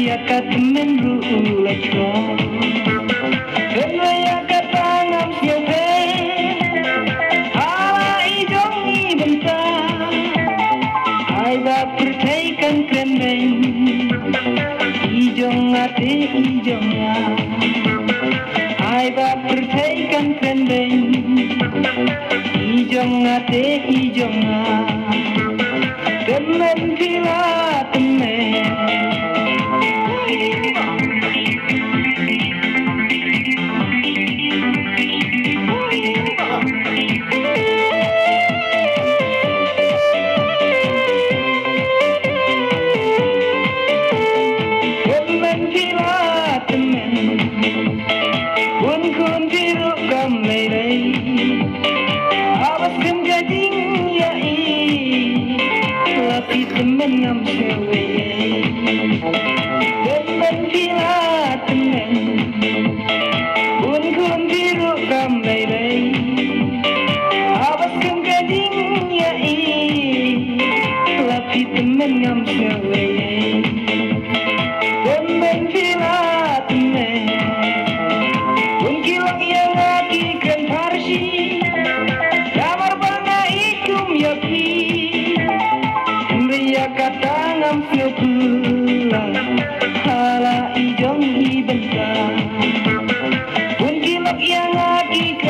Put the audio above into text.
Ya kata menurut Kenaya kata ngam siapa Ala ijong ibentah Aiba percaykan krembeng Ijong ate ijongnya Aiba percaykan krembeng Ijong ate ijongnya Temen pila temen Menam sewe Temen pila temen Kun kun biru kam lele Awas kem gading ya Tapi temen ngam sewe Temen pila temen Kun kilang yang lagi kan parsi Kamar banga ikum ya pi Ya kata ngam pulang hala ijong ibentah pun kilok yang lagi